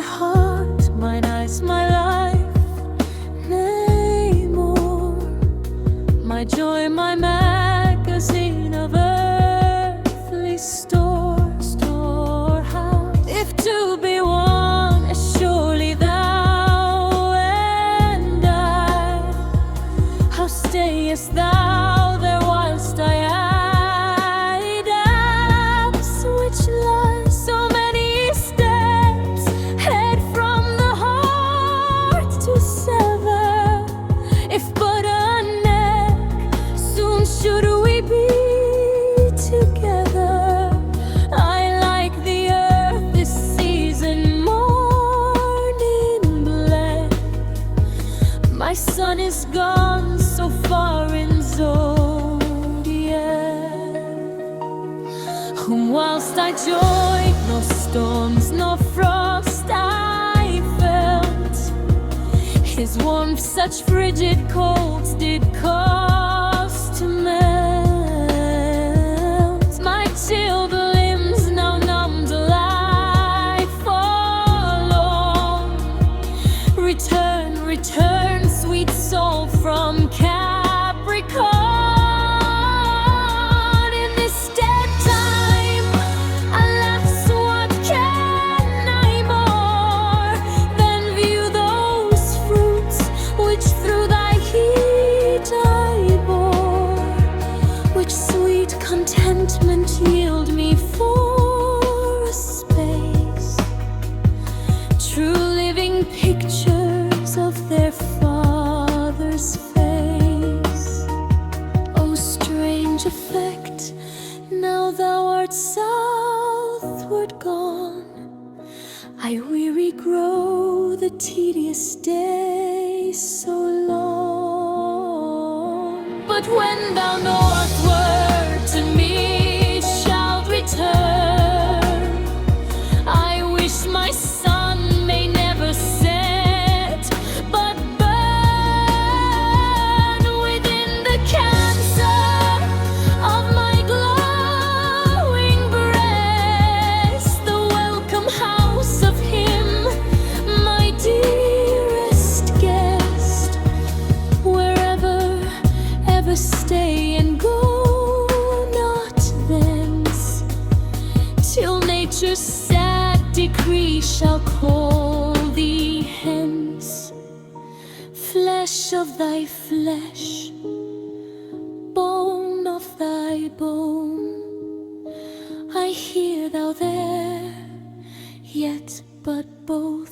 heart, mine eyes, my life, nay more, my joy, my magazine of earthly storehouse. If to be one is surely thou and I, how stayest thou there whilst I dance, which lies so many steps head from the heart to sever? If but a neck, soon should we be together. I like the earth this season, morning black. My sun is gone so far in zodiac, whom whilst I joyed, no storms nor frost I felt. His warmth such frigid colds did cause to melt. My chilled limbs now numbed lie forlorn. Return, return, sweet soul from Capricorn. In this dead time, alas, what can I more than view those fruits which through thy heat I bore, which sweet contentment yield me for a space, true living pictures of their Father's face. O strange effect, now thou art southward gone, I weary grow the tedious day so long. But when thou northward to me shalt return, I wish my sun may never set, but burn within the cancer of my glowing breast, the welcome house of him, my dearest guest. Wherever, ever stay and go not thence, till nature's sad decree shall call thee hence. Flesh of thy flesh, bone of thy bone, I hear thou there, yet but both